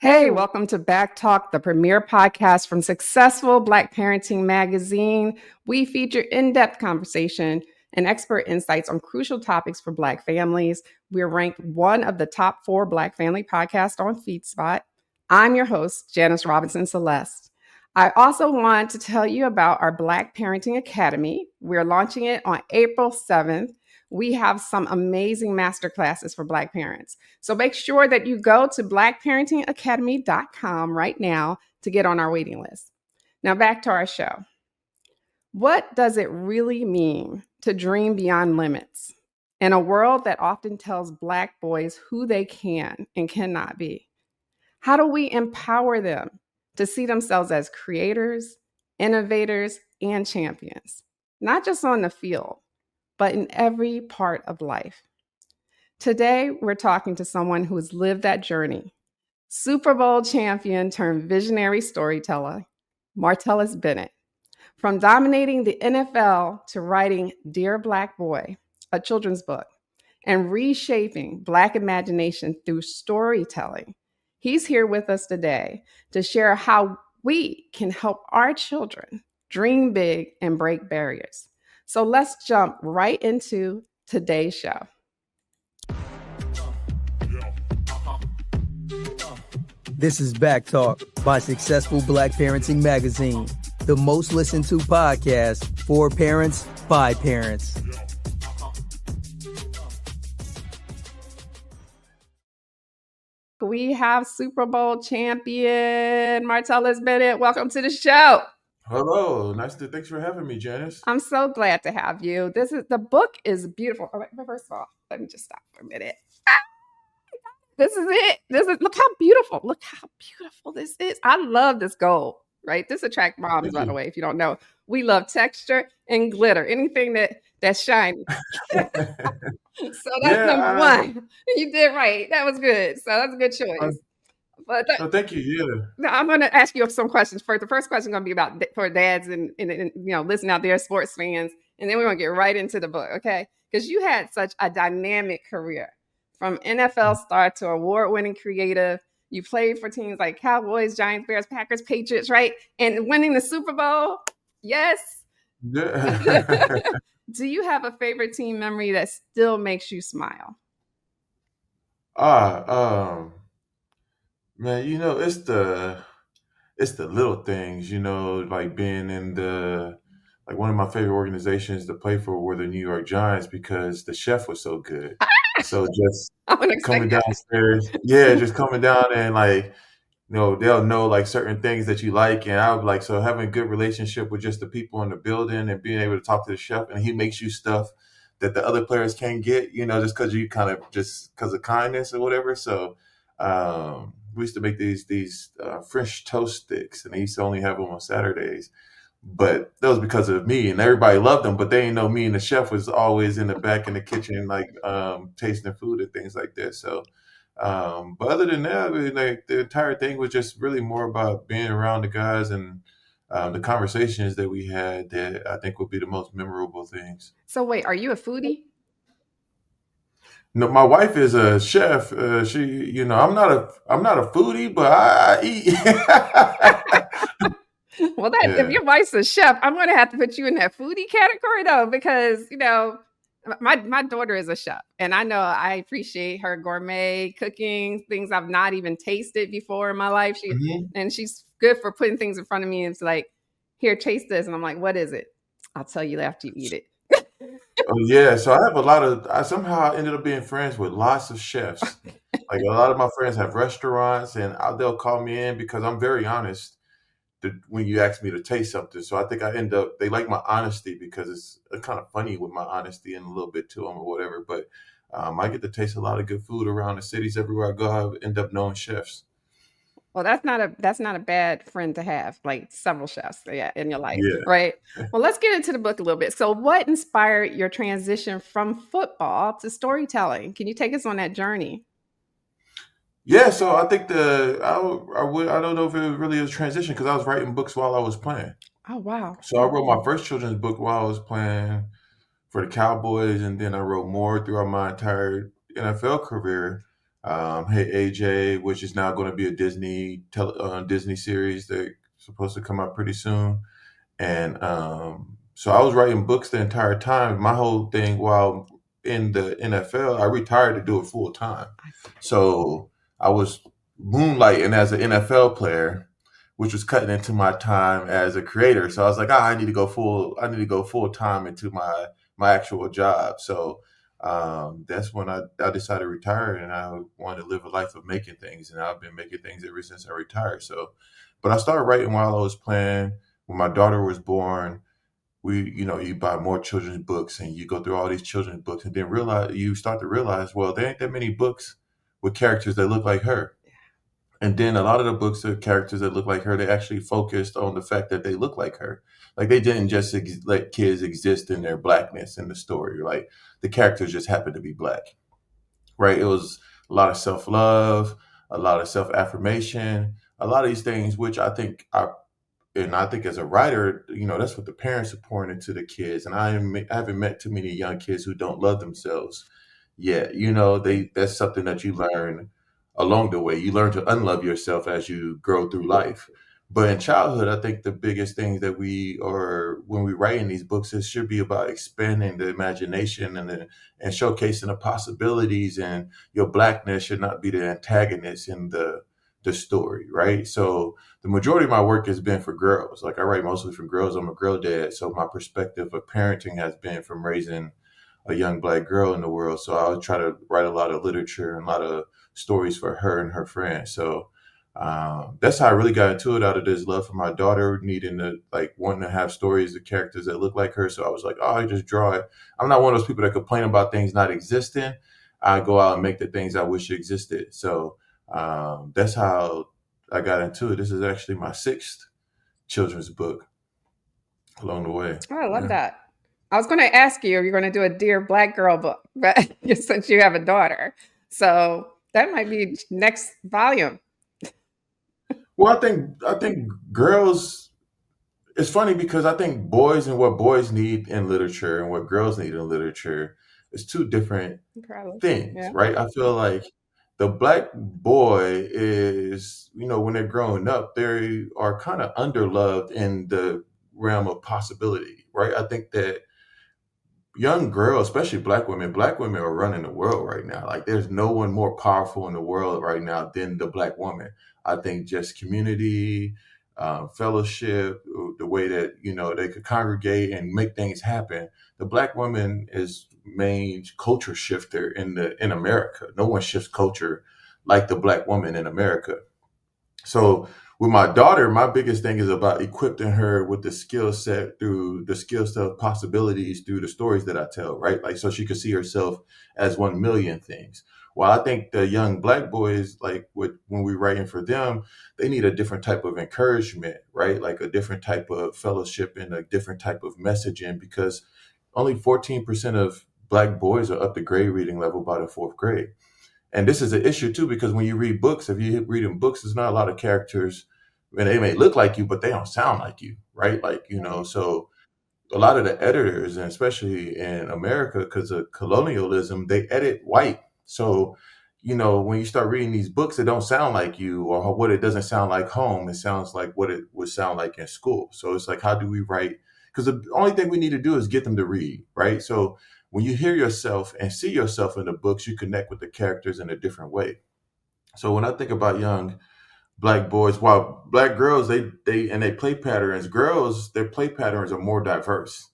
Hey, welcome to BACKtalk, the premier podcast from successful Black Parenting Magazine. We feature in-depth conversation and expert insights on crucial topics for Black families. We're ranked one of the top 4 Black family podcasts on FeedSpot. I'm your host, Janice Robinson Celeste. I also want to tell you about our Black Parenting Academy. We're launching it on April 7th. We have some amazing masterclasses for Black parents. So make sure that you go to blackparentingacademy.com right now to get on our waiting list. Now back to our show. What does it really mean to dream beyond limits in a world that often tells Black boys who they can and cannot be? How do we empower them to see themselves as creators, innovators, and champions, not just on the field, but in every part of life? Today, we're talking to someone who has lived that journey. Super Bowl champion turned visionary storyteller, Martellus Bennett. From dominating the NFL to writing Dear Black Boy, a children's book, and reshaping Black imagination through storytelling, he's here with us today to share how we can help our children dream big and break barriers. So let's jump right into today's show. This is BACKtalk by Successful Black Parenting Magazine, the most listened to podcast for parents by parents. We have Super Bowl champion Martellus Bennett. Welcome to the show. Hello, thanks for having me, Janice. I'm so glad to have you. The book is beautiful. All right, but first of all, let me just stop for a minute. This is it. Look how beautiful. Look how beautiful this is. I love this gold, right? This attracts moms, by the way, if you don't know. We love texture and glitter. Anything that's shiny. So that's number one. You did right. That was good. So that's a good choice. Thank you. Yeah. Now I'm going to ask you some questions first. The first question is going to be about for dads and listen out there, sports fans, and then we're going to get right into the book, okay? Because you had such a dynamic career, from NFL star to award-winning creative. You played for teams like Cowboys, Giants, Bears, Packers, Patriots, right? And winning the Super Bowl. Yes. Yeah. Do you have a favorite team memory that still makes you smile? Man, it's the little things, like being in one of my favorite organizations to play for were the New York Giants because the chef was so good. So just coming downstairs, just coming down and they'll know like certain things that you like. And I would like, so having a good relationship with just the people in the building and being able to talk to the chef, and he makes you stuff that the other players can't get, just because of kindness or whatever. So, we used to make these French toast sticks, and they used to only have them on Saturdays. But that was because of me, and everybody loved them. But they didn't know me and the chef was always in the back in the kitchen, tasting food and things like that. So, but other than that, the entire thing was just really more about being around the guys and the conversations that we had that I think would be the most memorable things. So wait, are you a foodie? No, my wife is a chef. She, I'm not a foodie, but I eat. Well, if your wife's a chef, I'm going to have to put you in that foodie category, though, because my daughter is a chef, and I know I appreciate her gourmet cooking, things I've not even tasted before in my life. And she's good for putting things in front of me and it's like, here, taste this, and I'm like, what is it? I'll tell you after you eat it. Oh yeah, so I somehow ended up being friends with lots of chefs. Like a lot of my friends have restaurants, and they'll call me in because I'm very honest when you ask me to taste something. So I think they like my honesty because it's kind of funny with my honesty and a little bit to them or whatever. But I get to taste a lot of good food around the cities everywhere I go. I end up knowing chefs. Well, that's not a bad friend to have, like several chefs in your life, Yeah. right? Well, let's get into the book a little bit. So what inspired your transition from football to storytelling? Can you take us on that journey? Yeah, so I think I don't know if it really is a transition because I was writing books while I was playing. Oh, wow. So I wrote my first children's book while I was playing for the Cowboys, and then I wrote more throughout my entire NFL career. Hey AJ, which is now going to be a Disney series that's supposed to come out pretty soon. And so I was writing books the entire time. My whole thing while in the NFL, I retired to do it full time. So I was moonlighting as an NFL player, which was cutting into my time as a creator. So I was like, I need to go full time into my actual job. So that's when I decided to retire, and I wanted to live a life of making things. And I've been making things ever since I retired. So, but I started writing while I was playing. When my daughter was born, you buy more children's books and you go through all these children's books and then you start to realize, well, there ain't that many books with characters that look like her. And then a lot of the books of characters that look like her, they actually focused on the fact that they look like her. Like they didn't just let kids exist in their blackness in the story. Like the characters just happened to be black, right? It was a lot of self love, a lot of self affirmation, a lot of these things, which I think as a writer, that's what the parents are pouring into the kids. And I haven't met too many young kids who don't love themselves yet. That's something that you learn along the way. You learn to unlove yourself as you grow through life. But in childhood, I think the biggest thing that when we write in these books, it should be about expanding the imagination and showcasing the possibilities. And your blackness should not be the antagonist in the story, right? So the majority of my work has been for girls. Like I write mostly for girls. I'm a girl dad. So my perspective of parenting has been from raising a young black girl in the world. So I would try to write a lot of literature and a lot of stories for her and her friends. So that's how I really got into it, out of this love for my daughter, wanting to have stories of characters that look like her. So I was like, oh, I just draw it. I'm not one of those people that complain about things not existing. I go out and make the things I wish existed. So that's how I got into it. This is actually my sixth children's book along the way. Oh, I love Yeah. that. I was going to ask you if you're going to do a Dear Black Girl book, but since you have a daughter, so that might be next volume. Well, I think girls. It's funny because I think boys and what boys need in literature and what girls need in literature is two different Probably. things, Yeah. right? I feel like the black boy is, when they're growing up, they are kind of underloved in the realm of possibility, right? I think that young girls, especially black women are running the world right now. Like there's no one more powerful in the world right now than the black woman. I think just community, fellowship, the way that, they could congregate and make things happen. The black woman is main culture shifter in America. No one shifts culture like the black woman in America. So with my daughter, my biggest thing is about equipping her with the skill set through the skill set of possibilities through the stories that I tell, right? Like so she could see herself as 1 million things. Well, I think the young black boys, when we're writing for them, they need a different type of encouragement, right? Like a different type of fellowship and a different type of messaging, because only 14% of black boys are up to grade reading level by the fourth grade. And this is an issue too, because when you read books, if you read in books, there's not a lot of characters, and they may look like you, but they don't sound like you, right? So a lot of the editors, and especially in America, because of colonialism, they edit white. So, when you start reading these books, it don't sound like you, or what it doesn't sound like home. It sounds like what it would sound like in school. So it's like, how do we write? Because the only thing we need to do is get them to read, right? So when you hear yourself and see yourself in the books, you connect with the characters in a different way. So when I think about young black boys, while black girls, they play patterns, girls, their play patterns are more diverse,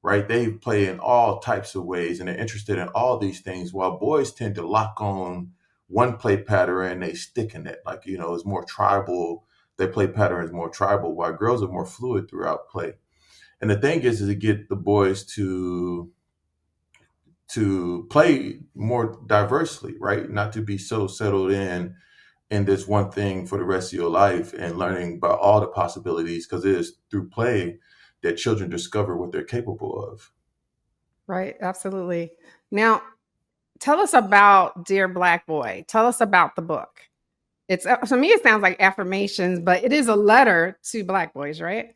right? They play in all types of ways and they're interested in all these things, while boys tend to lock on one play pattern and they stick in it. Like, it's more tribal. Their play pattern is more tribal, while girls are more fluid throughout play. And the thing is to get the boys to play more diversely, right? Not to be so settled in this one thing for the rest of your life, and learning about all the possibilities, because it is through play that children discover what they're capable of. Right. Absolutely. Now, tell us about Dear Black Boy. Tell us about the book. It's to me, it sounds like affirmations, but it is a letter to black boys, right?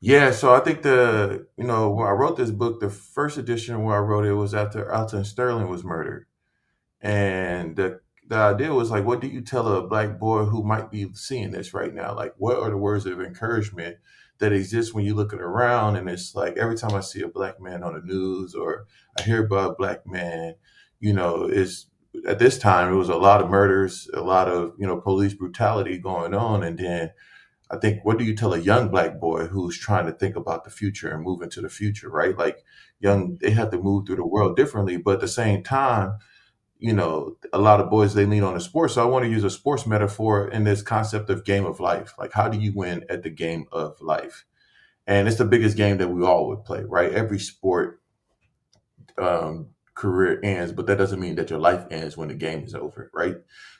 Yeah, so I think when I wrote this book, the first edition where I wrote it was after Alton Sterling was murdered. And the idea was like, what do you tell a black boy who might be seeing this right now? Like, what are the words of encouragement that exist when you look around? And it's like every time I see a black man on the news or I hear about a black man, is at this time it was a lot of murders, a lot of police brutality going on, and then I think, what do you tell a young black boy who's trying to think about the future and move into the future, right? Like they have to move through the world differently, but at the same time, a lot of boys, they lean on the sports. So I want to use a sports metaphor in this concept of game of life. Like, how do you win at the game of life? And it's the biggest game that we all would play, right? Every sport career ends, but that doesn't mean that your life ends when the game is over, right?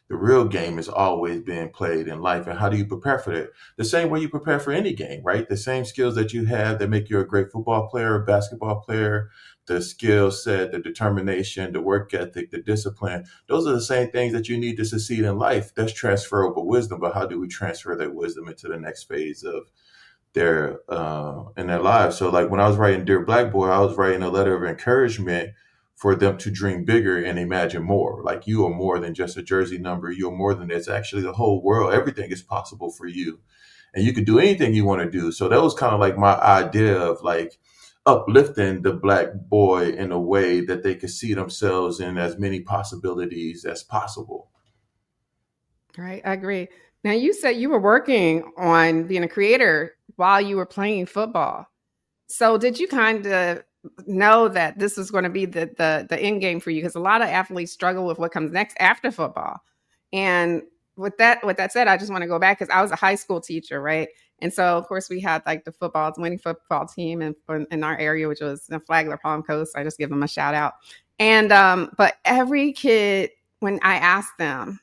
The real game is always being played in life. And how do you prepare for that? The same way you prepare for any game, right? The same skills that you have that make you a great football player, basketball player, the skill set, the determination, the work ethic, the discipline. Those are the same things that you need to succeed in life. That's transferable wisdom. But how do we transfer that wisdom into the next phase of their in their lives? So like when I was writing Dear Black Boy, I was writing a letter of encouragement for them to dream bigger and imagine more. Like, you are more than just a jersey number. You're more than this. Actually, the whole world, everything is possible for you. And you can do anything you want to do. So that was kind of like my idea of like uplifting the black boy in a way that they could see themselves in as many possibilities as possible. Right, I agree. Now, you said you were working on being a creator while you were playing football. So did you kind of know that this was going to be the end game for you? Because a lot of athletes struggle with what comes next after football. And with that said, I just want to go back because I was a high school teacher, right? And so, of course, we had like the winning football team in our area, which was the Flagler Palm Coast. I just give them a shout out. And but every kid, when I asked them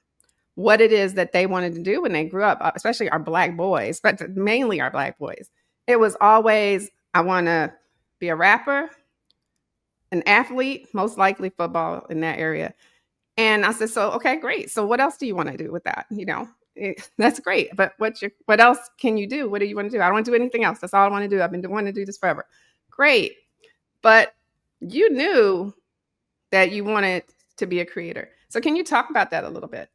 what it is that they wanted to do when they grew up, especially our black boys, but mainly our black boys, it was always, I want to be a rapper, an athlete, most likely football in that area. And I said, so, okay, great. So what else do you want to do with that? That's great. But what else can you do? What do you want to do? I don't want to do anything else. That's all I want to do. I've been wanting to do this forever. Great. But you knew that you wanted to be a creator. So can you talk about that a little bit?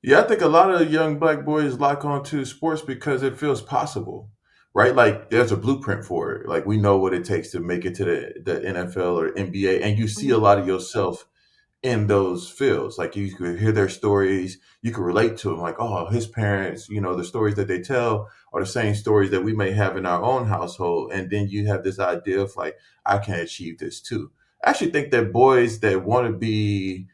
Yeah, I think a lot of young black boys lock onto sports because it feels possible, right? Like there's a blueprint for it. Like we know what it takes to make it to the NFL or NBA, and you see a lot of yourself in those fields. Like you could hear their stories, you could relate to them. Like, oh, his parents, the stories that they tell are the same stories that we may have in our own household. And then you have this idea of like, I can achieve this too. I actually think that boys that want to be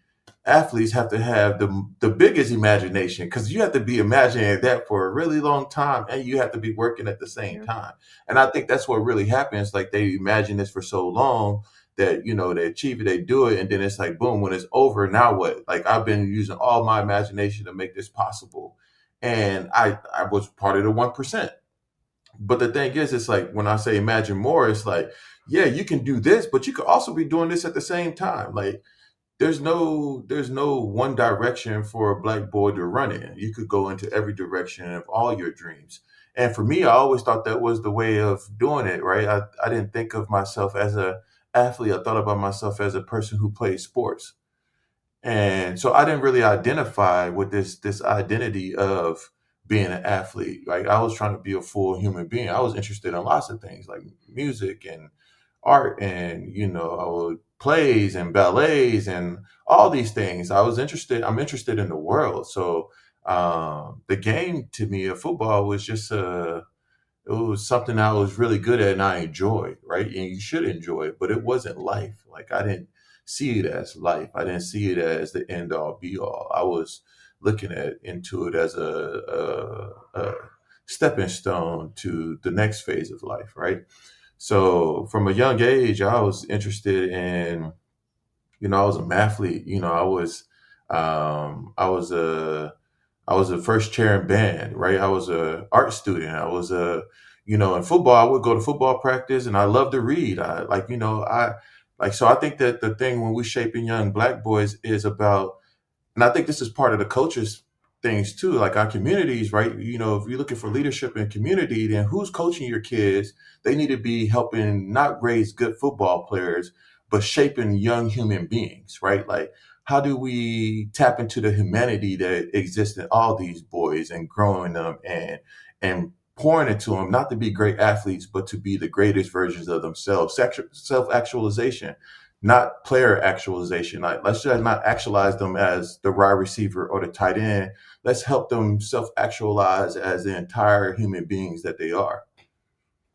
athletes have to have the biggest imagination, because you have to be imagining that for a really long time and you have to be working at the same time. And I think that's what really happens. Like they imagine this for so long that they achieve it, they do it, and then it's like boom, when it's over, now what? Like I've been using all my imagination to make this possible, and I was part of the 1%. But the thing is, it's like when I say imagine more, it's like, yeah, you can do this, but you could also be doing this at the same time. Like there's no one direction for a black boy to run in. You could go into every direction of all your dreams. And for me, I always thought that was the way of doing it, right? I didn't think of myself as a athlete. I thought about myself as a person who plays sports. And so I didn't really identify with this identity of being an athlete. Like I was trying to be a full human being. I was interested in lots of things like music and art and plays and ballets and all these things. I'm interested in the world. So the game to me of football was just it was something I was really good at and I enjoyed, right? And you should enjoy it, but it wasn't life. Like I didn't see it as life. I didn't see it as the end all be all. I was looking into it as a stepping stone to the next phase of life, right? So from a young age, I was interested in, I was a mathlete. I was a first chair in band, right? I was a art student. I was in football, I would go to football practice and I love to read. So I think that the thing when we shaping young black boys is about, and I think this is part of the culture's things too, like our communities, right? If you're looking for leadership in community, then who's coaching your kids? They need to be helping not raise good football players, but shaping young human beings, right? Like, how do we tap into the humanity that exists in all these boys and growing them and pouring into them, not to be great athletes, but to be the greatest versions of themselves. Self actualization, not player actualization. Like, let's just not actualize them as the wide receiver or the tight end. Let's help them self actualize as the entire human beings that they are.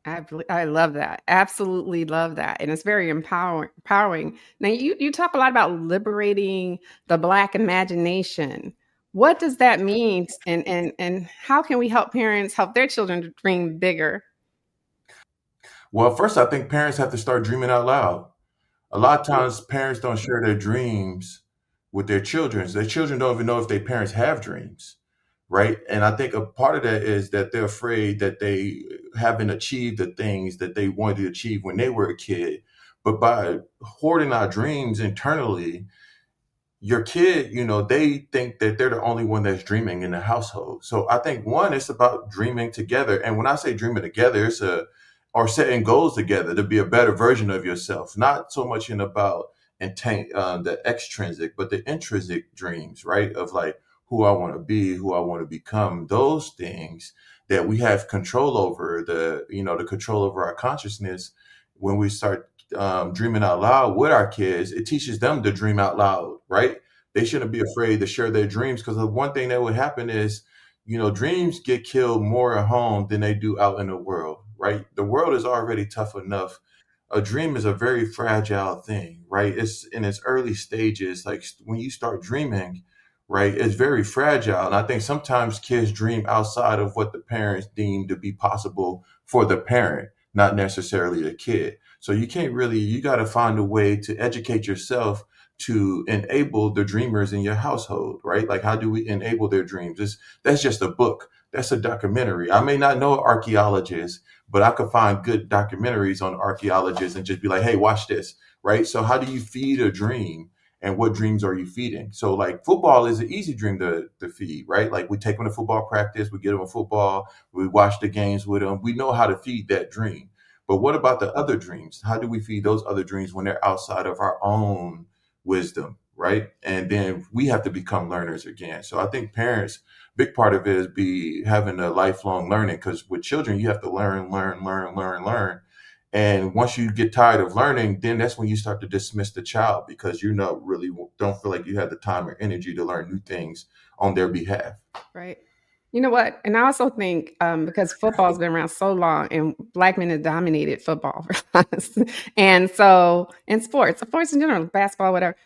I love that. Absolutely love that. And it's very empowering. Now, you talk a lot about liberating the Black imagination. What does that mean? And how can we help parents help their children to dream bigger? Well, first, I think parents have to start dreaming out loud. A lot of times, parents don't share their dreams with their children. Their children don't even know if their parents have dreams, right? And I think a part of that is that they're afraid that they haven't achieved the things that they wanted to achieve when they were a kid. But by hoarding our dreams internally, your kid, they think that they're the only one that's dreaming in the household. So I think one, it's about dreaming together. And when I say dreaming together, or setting goals together to be a better version of yourself, not so much in about the extrinsic, but the intrinsic dreams, right? Of like who I want to be, who I want to become, those things that we have control over, the control over our consciousness. When we start dreaming out loud with our kids, it teaches them to dream out loud, right? They shouldn't be afraid to share their dreams, because the one thing that would happen is, dreams get killed more at home than they do out in the world, right? The world is already tough enough. A dream is a very fragile thing, right? It's in its early stages. Like when you start dreaming, right, it's very fragile. And I think sometimes kids dream outside of what the parents deem to be possible for the parent, not necessarily the kid. So you got to find a way to educate yourself to enable the dreamers in your household, right? Like, how do we enable their dreams? That's just a book. That's a documentary. I may not know archaeologists, but I could find good documentaries on archaeologists and just be like, hey, watch this, right? So how do you feed a dream? And what dreams are you feeding? So like football is an easy dream to feed, right? Like we take them to football practice, we get them a football, we watch the games with them. We know how to feed that dream. But what about the other dreams? How do we feed those other dreams when they're outside of our own wisdom, right? And then we have to become learners again. So I think parents, big part of it is be having a lifelong learning, because with children, you have to learn, learn, learn, learn, learn. And once you get tired of learning, then that's when you start to dismiss the child, because you not really don't feel like you have the time or energy to learn new things on their behalf. Right. You know what? And I also think because football's been around so long and Black men have dominated football, and so in sports in general, basketball, whatever.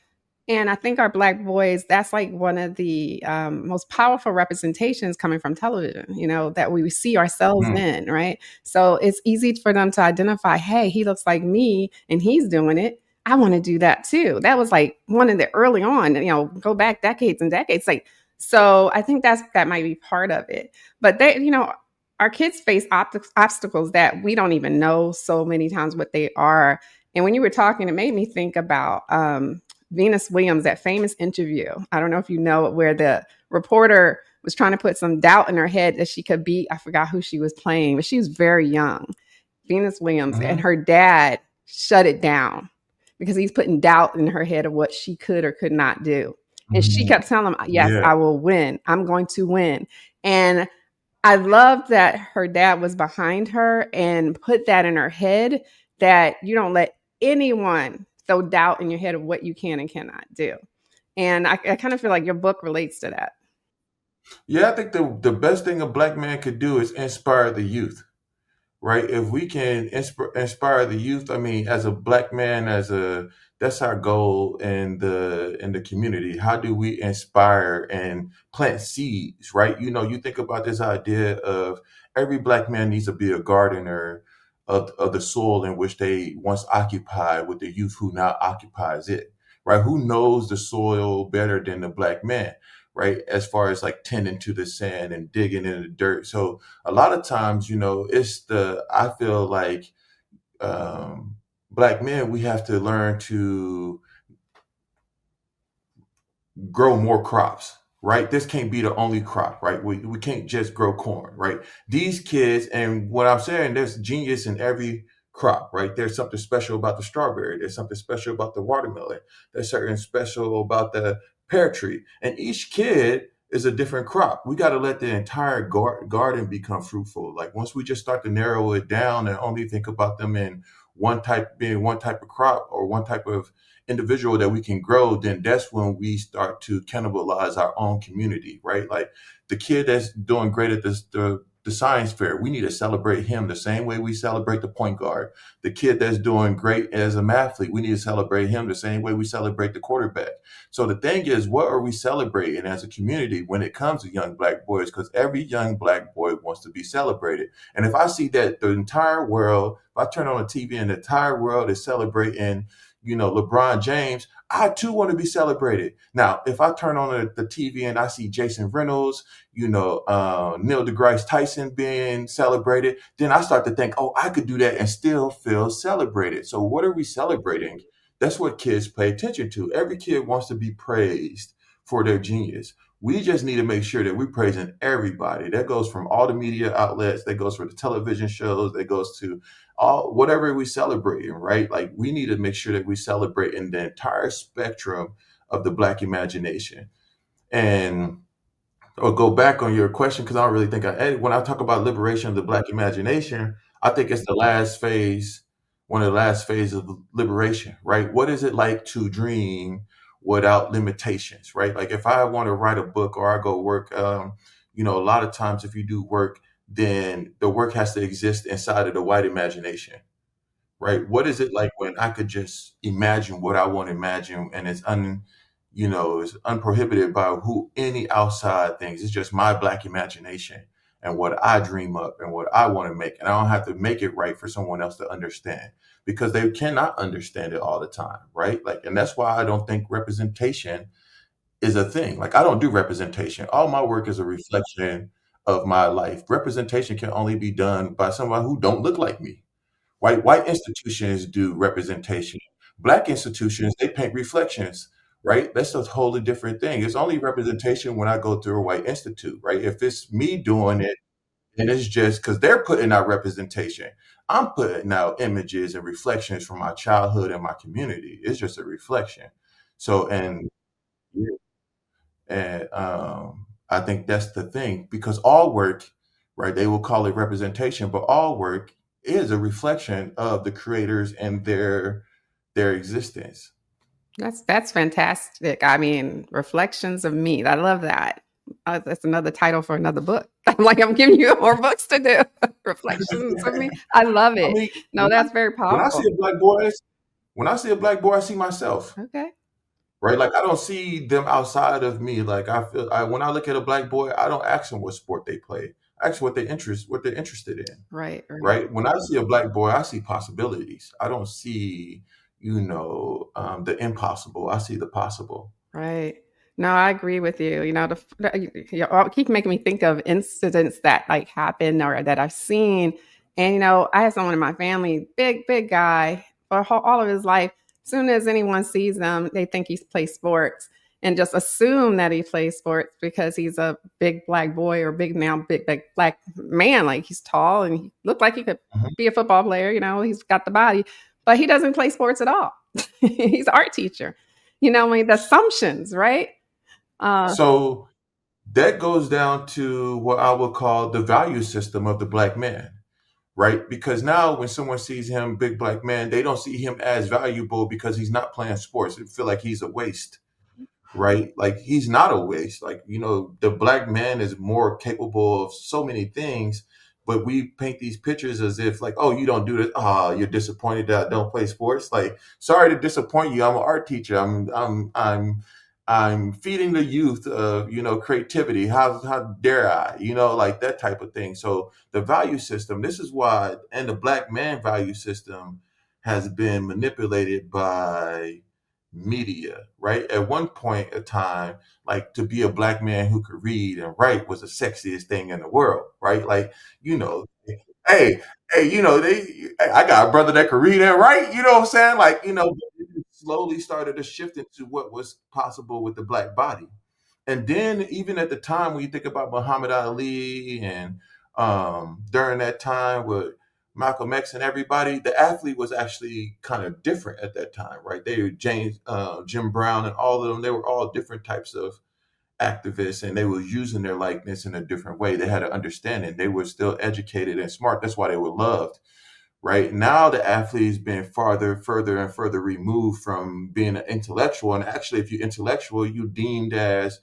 And I think our Black boys, that's like one of the most powerful representations coming from television, that we see ourselves Mm. in, right? So it's easy for them to identify, hey, he looks like me and he's doing it. I want to do that too. That was like one of the early on, go back decades and decades. Like, so I think that might be part of it. But our kids face obstacles that we don't even know so many times what they are. And when you were talking, it made me think about Venus Williams, that famous interview. I don't know if you know it, where the reporter was trying to put some doubt in her head that she could beat, I forgot who she was playing, but she was very young, Venus Williams, and her dad shut it down because he's putting doubt in her head of what she could or could not do. And she kept telling him, yes, Yeah. I will win. I'm going to win. And I love that her dad was behind her and put that in her head, that you don't let anyone throw doubt in your head of what you can and cannot do. And I kind of feel like your book relates to that. Yeah, I think the best thing a Black man could do is inspire the youth, right? If we can inspire the youth, I mean, as a Black man, that's our goal in the community. How do we inspire and plant seeds, right? You think about this idea of every Black man needs to be a gardener of the soil in which they once occupied, with the youth who now occupies it, right? Who knows the soil better than the Black man, right? As far as like tending to the sand and digging in the dirt. So a lot of times, I feel like Black men, we have to learn to grow more crops, right? This can't be the only crop, right? We can't just grow corn, right? These kids, and what I'm saying, there's genius in every crop, right? There's something special about the strawberry. There's something special about the watermelon. There's something special about the pear tree. And each kid is a different crop. We got to let the entire garden become fruitful. Like once we just start to narrow it down and only think about them in being one type of crop or one type of individual that we can grow, then that's when we start to cannibalize our own community, right? Like the kid that's doing great at the science fair, we need to celebrate him the same way we celebrate the point guard. The kid that's doing great as a mathlete, we need to celebrate him the same way we celebrate the quarterback. So the thing is, what are we celebrating as a community when it comes to young Black boys? Because every young Black boy wants to be celebrated. And if I see that the entire world, if I turn on the TV and the entire world is celebrating, LeBron James, I too want to be celebrated. Now, if I turn on the TV and I see Jason Reynolds, Neil deGrasse Tyson being celebrated, then I start to think, oh, I could do that and still feel celebrated. So what are we celebrating? That's what kids pay attention to. Every kid wants to be praised for their genius. We just need to make sure that we're praising everybody. That goes from all the media outlets, that goes for the television shows, that goes to all whatever we celebrating, right? Like we need to make sure that we celebrate in the entire spectrum of the Black imagination. And I'll go back on your question because I don't really think when I talk about liberation of the Black imagination, I think it's one of the last phases of liberation, right? What is it like to dream without limitations, right? Like if I want to write a book or I go work, a lot of times if you do work, then the work has to exist inside of the white imagination, right? What is it like when I could just imagine what I want to imagine and it's unprohibited by any outside things. It's just my Black imagination and what I dream up and what I want to make. And I don't have to make it right for someone else to understand because they cannot understand it all the time, right? Like, and that's why I don't think representation is a thing. Like I don't do representation. All my work is a reflection of my life. Representation can only be done by someone who don't look like me. White institutions do representation. Black institutions, they paint reflections, right? That's a wholly different thing. It's only representation when I go through a white institute, right? If it's me doing it, and it's just because they're putting out representation. I'm putting out images and reflections from my childhood and my community. It's just a reflection. So, I think that's the thing because all work, right? They will call it representation, but all work is a reflection of the creators and their existence. That's fantastic. I mean, reflections of me. I love that. That's another title for another book. I'm giving you more books to do. Reflections of me. I love it. I mean, No, that's very when I powerful. see a Black boy, I see myself. Okay. Right? Like I don't see them outside of me. Like when I look at a Black boy, I don't ask them what sport they play. I ask what they're interested in. Right. Right? When I see a Black boy, I see possibilities. I don't see, the impossible. I see the possible. Right. No, I agree with you. You keep making me think of incidents that like happen or that I've seen. And, I have someone in my family, big guy for all of his life. As soon as anyone sees them, they think he's plays sports and just assume that he plays sports because he's a big Black boy or big Black man. Like he's tall and he looked like he could be a football player. He's got the body, but he doesn't play sports at all. He's an art teacher. The assumptions, right? So that goes down to what I would call the value system of the Black man, right? Because now when someone sees him, big Black man, they don't see him as valuable because he's not playing sports. They feel like he's a waste, right? Like he's not a waste. Like, the Black man is more capable of so many things, but we paint these pictures as if like, oh, you don't do this. Oh, you're disappointed that I don't play sports. Like, sorry to disappoint you. I'm an art teacher. I'm feeding the youth of, creativity. How dare I, like that type of thing. So the value system, this is why, and the Black man value system has been manipulated by media, right? At one point in time, like to be a Black man who could read and write was the sexiest thing in the world, right? Like, hey, I got a brother that could read and write, you know what I'm saying? Like, it slowly started to shift into what was possible with the Black body. And then even at the time when you think about Muhammad Ali and during that time with Malcolm X and everybody, the athlete was actually kind of different at that time, right? They were Jim Brown and all of them, they were all different types of activists, and they were using their likeness in a different way. They had an understanding. They were still educated and smart. That's why they were loved. Right now, the athlete's been further and further removed from being an intellectual. And actually, if you're intellectual, you're deemed as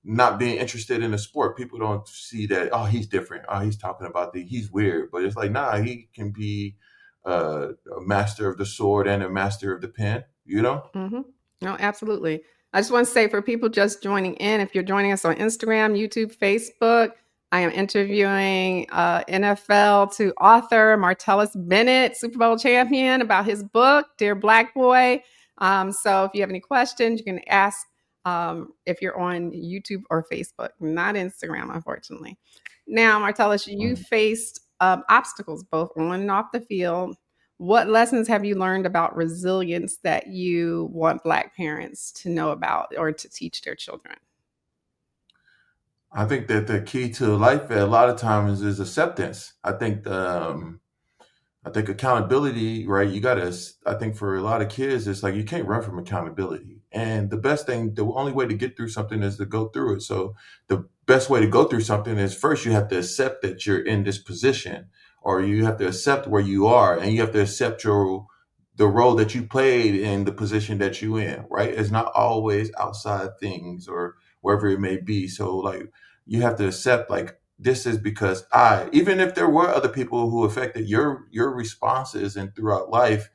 not being interested in the sport. People don't see that, oh, he's different. Oh, he's talking about he's weird. But it's like, nah, he can be a master of the sword and a master of the pen, you know? Mm-hmm. No, absolutely. I just want to say for people just joining in, if you're joining us on Instagram, YouTube, Facebook, I am interviewing NFL to author Martellus Bennett, Super Bowl champion, about his book, Dear Black Boy. So if you have any questions, you can ask if you're on YouTube or Facebook, not Instagram, unfortunately. Now, Martellus, you faced obstacles both on and off the field. What lessons have you learned about resilience that you want Black parents to know about or to teach their children? I think that the key to life a lot of times is acceptance. I think accountability, right? I think for a lot of kids, it's like you can't run from accountability. And the only way to get through something is to go through it. So the best way to go through something is first you have to accept that you're in this position, or you have to accept where you are, and you have to accept the role that you played in the position that you in, right? It's not always outside things or wherever it may be. So like you have to accept like this is because even if there were other people who affected your responses and throughout life,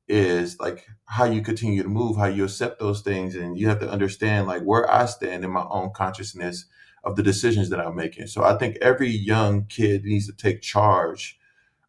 is like how you continue to move, how you accept those things, and you have to understand like where I stand in my own consciousness of the decisions that I'm making. So I think every young kid needs to take charge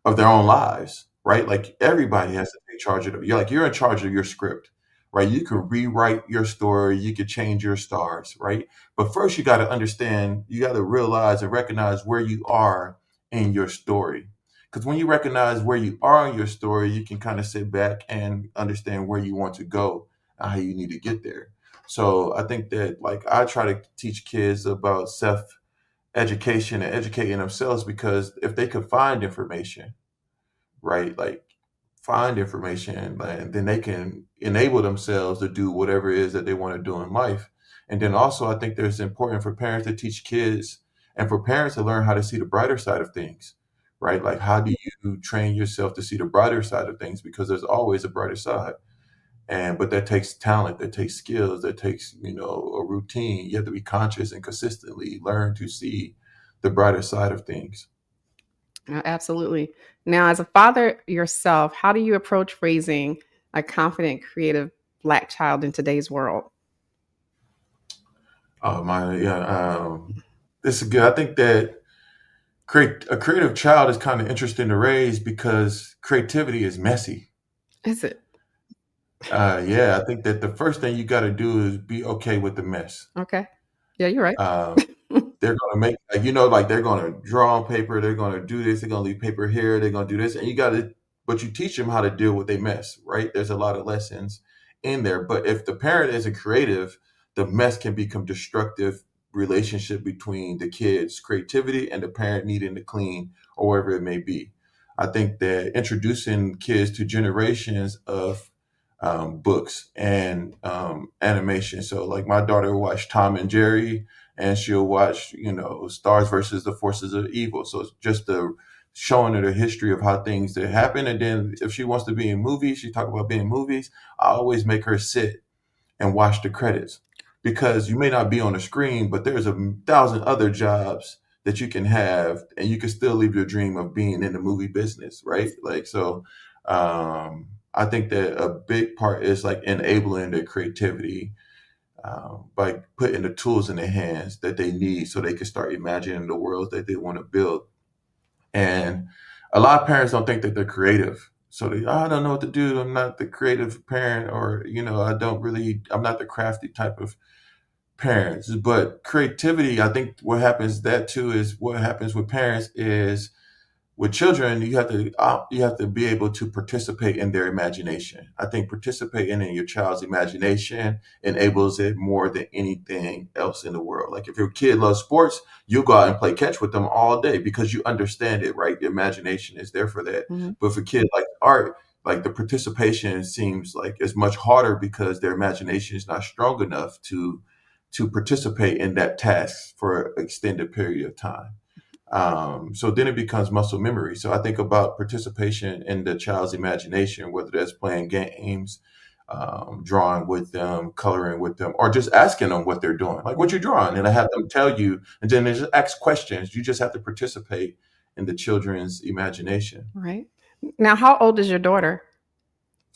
of their own lives, right? Like everybody has to take charge of it. You're in charge of your script, right? You can rewrite your story, you can change your stars, right? But first you got to understand, you got to realize and recognize where you are in your story. Because when you recognize where you are in your story, you can kind of sit back and understand where you want to go and how you need to get there. So I think that like I try to teach kids about self education and educating themselves, because if they could find information, right, like find information, and then they can enable themselves to do whatever it is that they want to do in life. And then also I think there's important for parents to teach kids and for parents to learn how to see the brighter side of things, right? Like how do you train yourself to see the brighter side of things, because there's always a brighter side. But that takes talent, that takes skills, that takes, a routine. You have to be conscious and consistently learn to see the brighter side of things. Absolutely. Now, as a father yourself, how do you approach raising a confident, creative Black child in today's world? Oh my, yeah. This is good. I think that a creative child is kind of interesting to raise because creativity is messy. Is it? Yeah, I think that the first thing you got to do is be okay with the mess. Okay. Yeah, you're right. They're going to make, like they're going to draw on paper. They're going to do this. They're going to leave paper here. They're going to do this. And but you teach them how to deal with their mess, right? There's a lot of lessons in there. But if the parent isn't creative, the mess can become destructive relationship between the kids' creativity and the parent needing to clean or wherever it may be. I think that introducing kids to generations of books and animation. So like my daughter will watch Tom and Jerry, and she'll watch, Stars versus the Forces of Evil. So it's just showing her the history of how things that happen. And then if she wants to be in movies, she talk about being in movies. I always make her sit and watch the credits, because you may not be on the screen, but there's 1,000 other jobs that you can have, and you can still live your dream of being in the movie business, right? Like, so I think that a big part is like enabling their creativity by putting the tools in their hands that they need so they can start imagining the worlds that they want to build. And a lot of parents don't think that they're creative. So I don't know what to do. I'm not the creative parent, or, I'm not the crafty type of parents. But creativity, I think what happens with parents is with children, you have to be able to participate in their imagination. I think participating in your child's imagination enables it more than anything else in the world. Like if your kid loves sports, you'll go out and play catch with them all day because you understand it, right? The imagination is there for that. Mhm. But for kids like art, like the participation seems like it's much harder because their imagination is not strong enough to participate in that task for an extended period of time. So then it becomes muscle memory. So I think about participation in the child's imagination, whether that's playing games, drawing with them, coloring with them, or just asking them what they're doing, like what you're drawing, and I have them tell you, and then they just ask questions. You just have to participate in the children's imagination. Right. Now, how old is your daughter?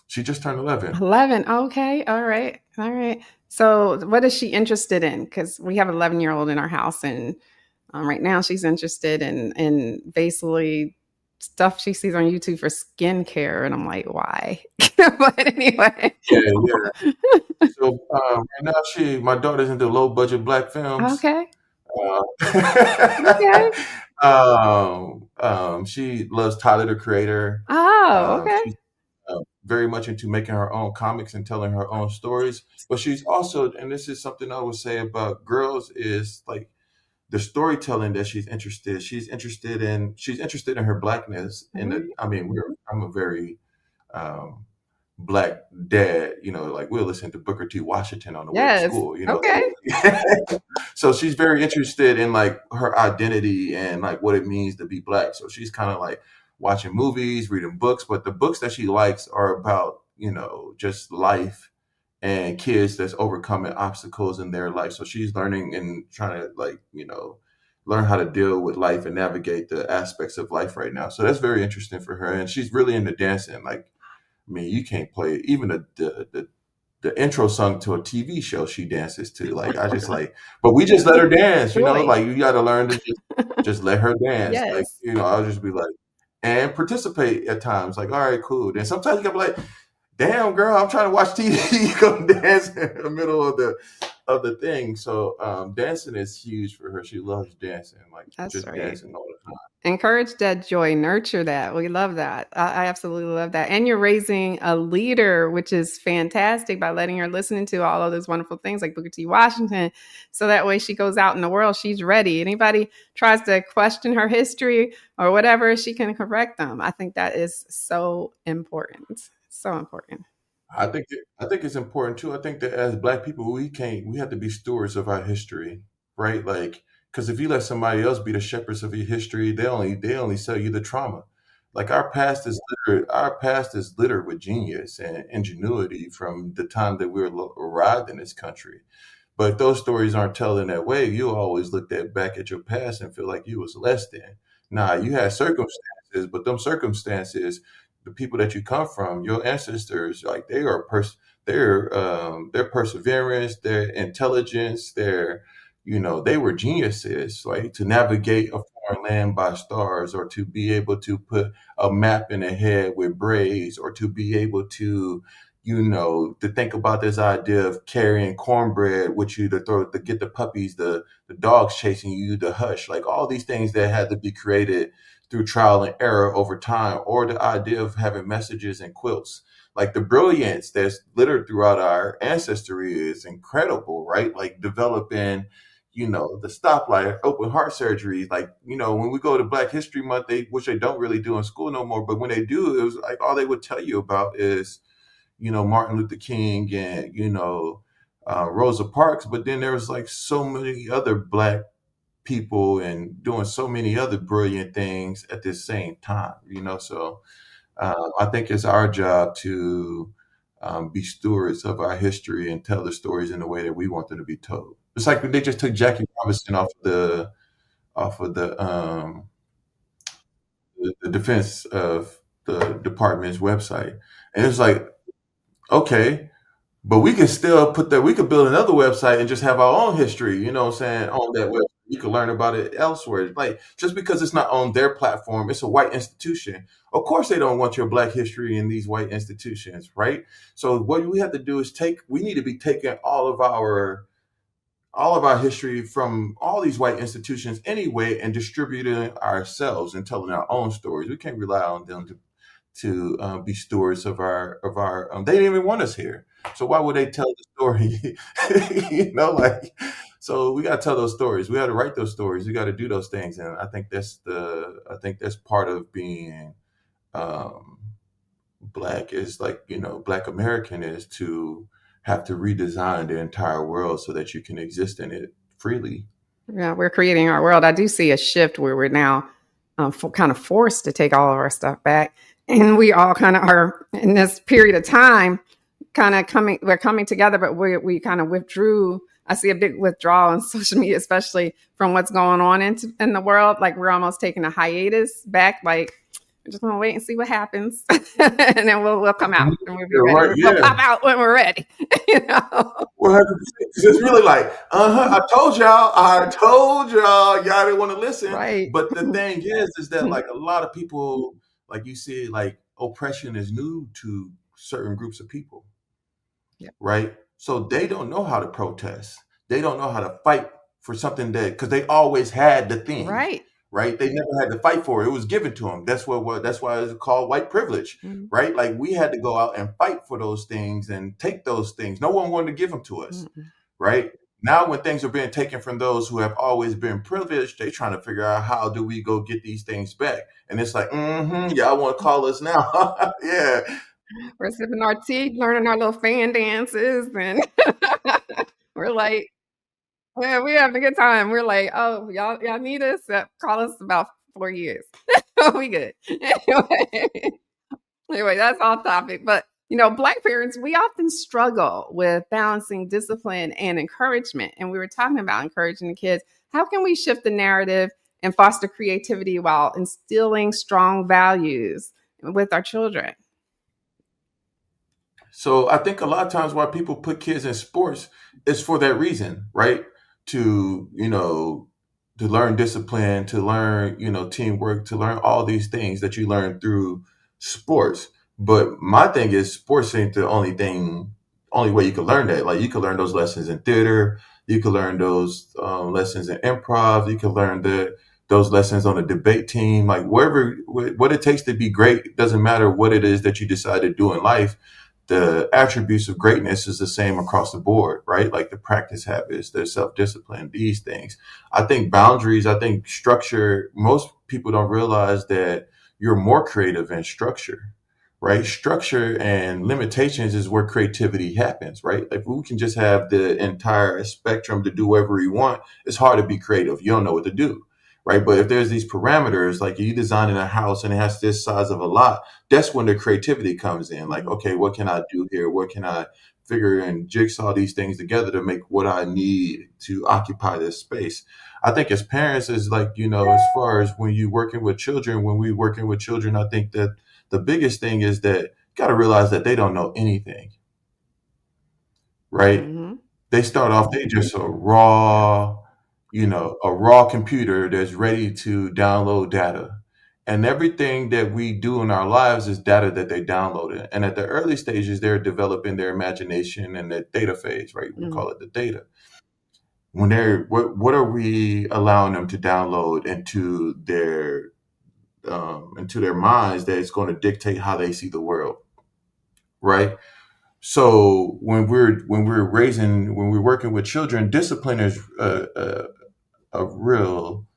She just turned 11. 11. Okay. All right. All right. So what is she interested in? Because we have an 11-year-old in our house, and right now she's interested in basically stuff she sees on YouTube for skincare. And I'm like, why? But anyway. Yeah. So right now, my daughter's into low budget black films. Okay. Okay. She loves Tyler the Creator. Oh, okay. She's very much into making her own comics and telling her own stories. But she's also, and this is something I would say about girls, is like the storytelling that she's interested. She's interested in her blackness. And I'm a very black dad, like we'll listen to Booker T. Washington on the way to school, Okay. So she's very interested in like her identity and like what it means to be black. So she's kind of like watching movies, reading books, but the books that she likes are about, just life and kids that's overcoming obstacles in their life. So she's learning and trying to like, learn how to deal with life and navigate the aspects of life right now. So that's very interesting for her. And she's really into dancing. Like, I mean, you can't play even the intro song to a TV show she dances to. Like, I just like, but we just let her dance, Really? like you got to learn to just let her dance. Yes. Like, I'll just be like, and participate at times. Like, all right, cool. Then sometimes you gotta be like, damn girl, I'm trying to watch TV. You come dance in the middle of the thing. So dancing is huge for her. She loves dancing, like That's just right. dancing all the time. Encourage that joy, nurture that. We love that. I absolutely love that. And you're raising a leader, which is fantastic, by letting her listen to all of those wonderful things like Booker T. Washington. So that way she goes out in the world, she's ready. Anybody tries to question her history or whatever, she can correct them. I think that is so important. So important. I think it's important too. I think that as Black people, we have to be stewards of our history, right? Like, because if you let somebody else be the shepherds of your history, they only sell you the trauma. Like our past is littered with genius and ingenuity from the time that we arrived in this country. But if those stories aren't telling that way, you always look back at your past and feel like you was less than. Nah, you had circumstances, but them circumstances, the people that you come from, your ancestors, like their perseverance, their intelligence, they were geniuses, like to navigate a foreign land by stars, or to be able to put a map in their head with braids, or to be able to, to think about this idea of carrying cornbread with you to get the puppies, the dogs chasing you, the hush, like all these things that had to be created through trial and error over time, or the idea of having messages and quilts. Like the brilliance that's littered throughout our ancestry is incredible, right? Like developing, the stoplight, open heart surgery. Like, when we go to Black History Month, which they don't really do in school no more, but when they do, it was like all they would tell you about is, Martin Luther King and, Rosa Parks. But then there was like so many other Black people and doing so many other brilliant things at the same time, so I think it's our job to be stewards of our history and tell the stories in the way that we want them to be told. It's like they just took Jackie Robinson off of the defense of the department's website, and it's like, okay, but we can still we could build another website and just have our own history, what I'm saying, on that website. You can learn about it elsewhere. Like, just because it's not on their platform, it's a white institution. Of course, they don't want your Black history in these white institutions, right? So what we have to do is we need to be taking all of our all of our history from all these white institutions anyway, and distributing ourselves and telling our own stories. We can't rely on them to be stewards of our. They didn't even want us here, so why would they tell the story? Like, so we got to tell those stories. We got to write those stories. We got to do those things, and I think that's part of being um, black, is like, black American, is to have to redesign the entire world so that you can exist in it freely. Yeah, we're creating our world. I do see a shift where we're now kind of forced to take all of our stuff back. And we all kind of are in this period of time kind of we're coming together, but we kind of withdrew. I see a big withdrawal on social media, especially from what's going on in the world. Like, we're almost taking a hiatus back. Like, we're just gonna wait and see what happens, and then we'll come out and we'll be ready. Right, We'll pop out when we're ready. 100%. It's really like, I told y'all, y'all didn't want to listen. Right. But the thing is that, like, a lot of people, like you see, like, oppression is new to certain groups of people. Yep. Right? So they don't know how to protest. They don't know how to fight for something because they always had the thing. Right? They never had to fight for it. It was given to them. That's why it's called white privilege. Mm-hmm. Right? Like, we had to go out and fight for those things and take those things. No one wanted to give them to us. Mm-hmm. Right? Now, when things are being taken from those who have always been privileged, they're trying to figure out, how do we go get these things back? And it's like, y'all want to call us now? Yeah. We're sipping our tea, learning our little fan dances, and we're like, yeah, we having a good time. We're like, oh, y'all need us? Call us about 4 years. We good. Anyway, that's off topic. But, Black parents, we often struggle with balancing discipline and encouragement. And we were talking about encouraging the kids. How can we shift the narrative and foster creativity while instilling strong values with our children? So I think a lot of times why people put kids in sports is for that reason, right? To, to learn discipline, to learn, teamwork, to learn all these things that you learn through sports. But my thing is, sports ain't the only way you can learn that. Like, you can learn those lessons in theater, you can learn those lessons in improv, you can learn those lessons on a debate team, like, wherever, what it takes to be great. It doesn't matter what it is that you decide to do in life. The attributes of greatness is the same across the board, right? Like, the practice habits, the self-discipline, these things. I think boundaries, I think structure, most people don't realize that you're more creative in structure, right? Structure and limitations is where creativity happens, right? If we can just have the entire spectrum to do whatever we want, it's hard to be creative. You don't know what to do. Right. But if there's these parameters, like, you designing a house and it has this size of a lot, that's when the creativity comes in. Like, okay, what can I do here? What can I figure and jigsaw these things together to make what I need to occupy this space? I think as parents, is like, as far as when we working with children, I think that the biggest thing is that you got to realize that they don't know anything. Right. Mm-hmm. They start off, they just a raw computer that's ready to download data. And everything that we do in our lives is data that they downloaded. And at the early stages, they're developing their imagination and the data phase, right? We call it the data. When what are we allowing them to download into their minds that is going to dictate how they see the world, right? So when we're working with children, discipline is a real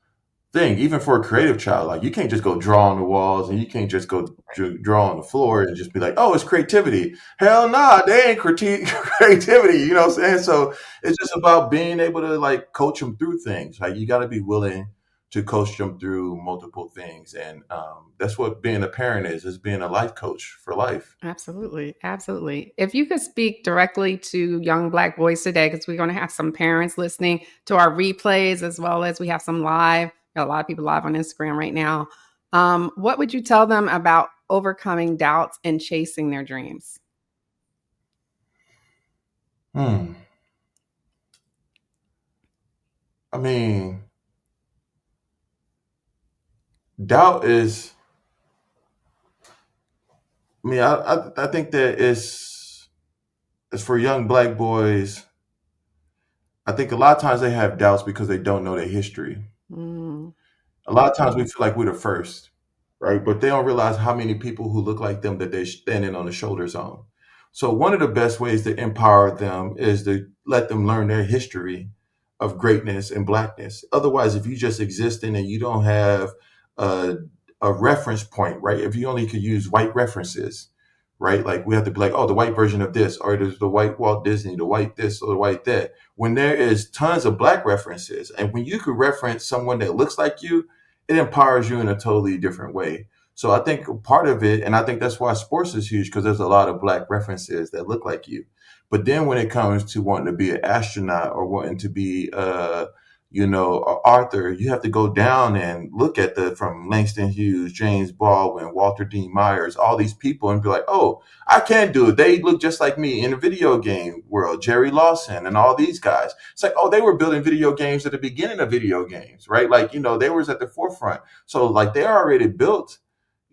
thing, even for a creative child. Like, you can't just go draw on the walls, and you can't just go draw on the floor and just be like, oh, it's creativity. Hell nah, they ain't creativity. You know what I'm saying? So it's just about being able to, like, coach them through things. Like, you got to be willing to coach them through multiple things. And that's what being a parent is being a life coach for life. Absolutely. Absolutely. If you could speak directly to young Black boys today, because we're going to have some parents listening to our replays, as well as we have some live, a lot of people live on Instagram right now. What would you tell them about overcoming doubts and chasing their dreams? I mean, doubt is, I think that it's for young Black boys. I think a lot of times they have doubts because they don't know their history. Mm. A lot of times we feel like we're the first, right? But they don't realize how many people who look like them that they're standing on the shoulders on. So one of the best ways to empower them is to let them learn their history of greatness and blackness. Otherwise, if you just existing and you don't have a, a reference point, right? If you only could use white references, right? Like we have to be like, oh, the white version of this, or there's the white Walt Disney, the white this or the white that. When there is tons of black references, and when you could reference someone that looks like you, it empowers you in a totally different way. So I think part of it, and I think that's why sports is huge because there's a lot of black references that look like you. But then when it comes to wanting to be an astronaut or wanting to be, Arthur, you have to go down and look at from Langston Hughes, James Baldwin, Walter D. Myers, all these people and be like, oh, I can do it. They look just like me in the video game world, Jerry Lawson and all these guys. It's like, oh, they were building video games at the beginning of video games, right? Like, they was at the forefront. So like they already built,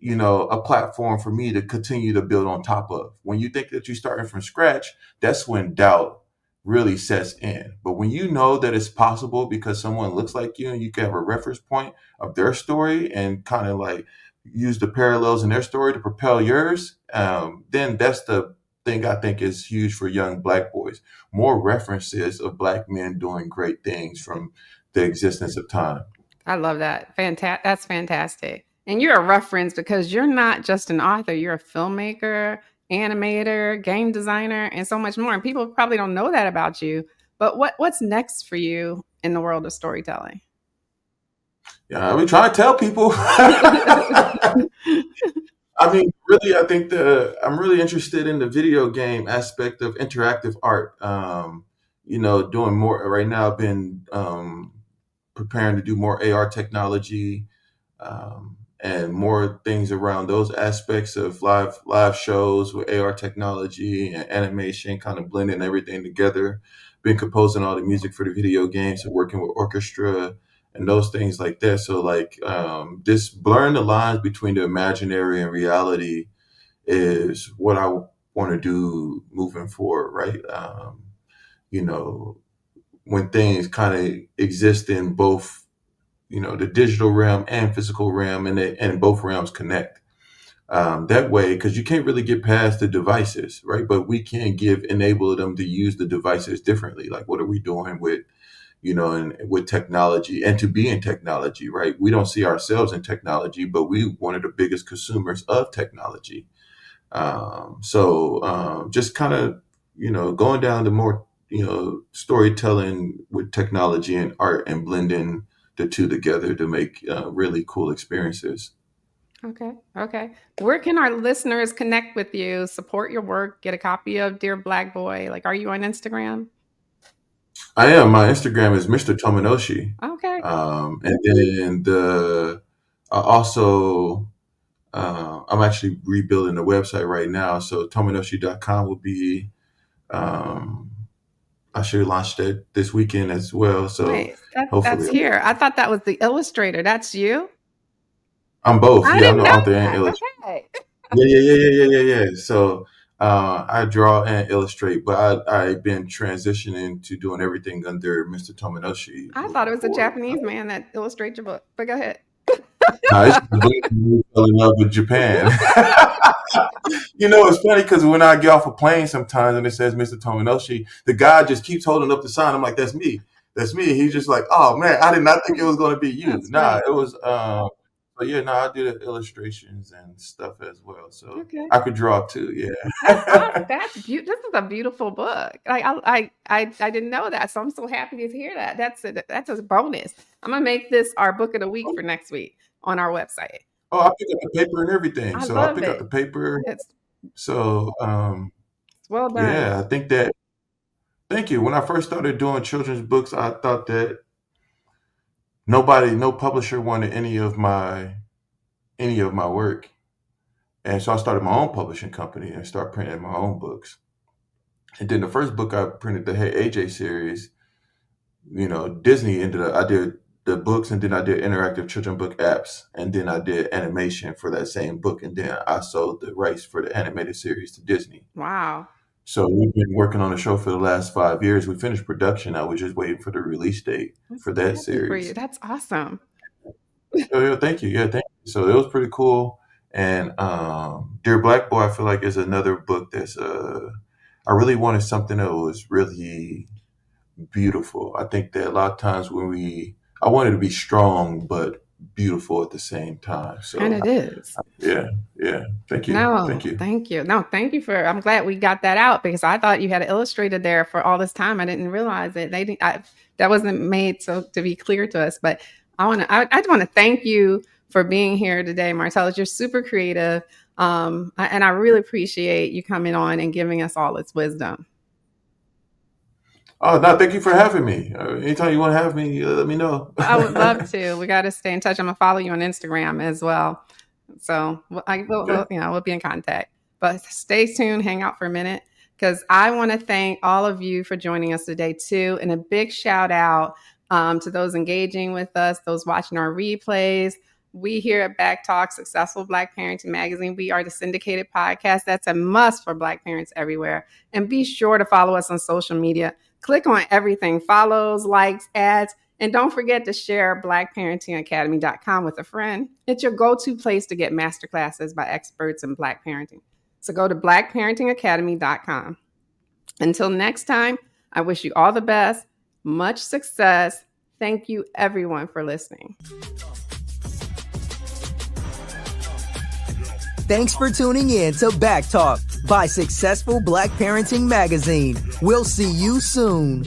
a platform for me to continue to build on top of. When you think that you're starting from scratch, that's when doubt really sets in. But when you know that it's possible because someone looks like you and you can have a reference point of their story and kind of like use the parallels in their story to propel yours, then that's the thing I think is huge for young black boys. More references of black men doing great things from the existence of time. I love that. That's fantastic. And you're a reference because you're not just an author, you're a filmmaker, animator, game designer, and so much more. And people probably don't know that about you. But what's next for you in the world of storytelling? Yeah, we try to tell people. I mean, really, I think I'm really interested in the video game aspect of interactive art. Doing more right now. I've been preparing to do more AR technology and more things around those aspects of live shows with AR technology and animation, kind of blending everything together. Been composing all the music for the video games and working with orchestra and those things like that. So like just blurring the lines between the imaginary and reality is what I want to do moving forward, right? You know, when things kind of exist in both, the digital realm and physical realm, and both realms connect that way, because you can't really get past the devices, right? But we can enable them to use the devices differently. Like, what are we doing with, and with technology and to be in technology, right? We don't see ourselves in technology, but we one of the biggest consumers of technology. Just kind of, going down to more, storytelling with technology and art and blending the two together to make really cool experiences. Okay. Where can our listeners connect with you, support your work, get a copy of Dear Black Boy? Like, are you on Instagram? I am. My Instagram is Mr. Tominoshi. Okay. And then also, I'm actually rebuilding the website right now. So tominoshi.com will be, I should launch that this weekend as well. So Wait, that's hopefully here. I thought that was the illustrator. That's you? I'm both. I Yeah, I'm didn't the know author and that. illustrator. Okay. Yeah. So I draw and illustrate, but I've been transitioning to doing everything under Mr. Tominoshi I thought moving it was a forward. Japanese man that illustrates your book, but go ahead. It's the black man who fell in love with Japan. It's funny because when I get off a plane sometimes and it says Mr. Tominoshi, the guy just keeps holding up the sign. I'm like, that's me. That's me. He's just like, oh man, I did not think it was going to be you. That's Nah, funny. it was. But yeah, no, I do the illustrations and stuff as well. So Okay. I could draw too. Yeah. That's beautiful. This is a beautiful book. Like I didn't know that, so I'm so happy to hear that. That's a bonus. I'm gonna make this our book of the week for next week on our website. Oh, I pick up the paper and everything. I So I love pick up the it. paper. It's So well done. yeah, I think that. Thank you. When I first started doing children's books, I thought that no publisher wanted any of my work. And so I started my own publishing company and started printing my own books. And then the first book I printed, the Hey AJ series, Disney ended up, I did the books and then I did interactive children book apps. And then I did animation for that same book. And then I sold the rights for the animated series to Disney. Wow. So we've been working on the show for the last 5 years. We finished production. I was just waiting for the release date I'm for so that happy for you. series. That's awesome. Oh, yeah, thank you. Yeah, thank you. So it was pretty cool. And Dear Black Boy, I feel like is another book that's I really wanted something that was really beautiful. I think that a lot of times I wanted to be strong but beautiful at the same time. And So it is. yeah, yeah. Thank you. No, Thank you. thank you. No, thank you I'm glad we got that out because I thought you had it illustrated there for all this time. I didn't realize it. That wasn't made to be clear to us, but I just want to thank you for being here today, Martellus. You're super creative. And I really appreciate you coming on and giving us all this wisdom. Oh, no, thank you for having me. Anytime you want to have me, let me know. I would love to. We got to stay in touch. I'm gonna follow you on Instagram as well. So we'll be in contact. But stay tuned, hang out for a minute, because I want to thank all of you for joining us today too, and a big shout out to those engaging with us, those watching our replays. We here at BACKtalk, Successful Black Parenting Magazine, we are the syndicated podcast. That's a must for Black parents everywhere. And be sure to follow us on social media. Click on everything, follows, likes, ads, and don't forget to share blackparentingacademy.com with a friend. It's your go-to place to get masterclasses by experts in Black parenting. So go to blackparentingacademy.com. Until next time, I wish you all the best, much success. Thank you, everyone, for listening. Thanks for tuning in to BACKtalk by Successful Black Parenting Magazine. We'll see you soon.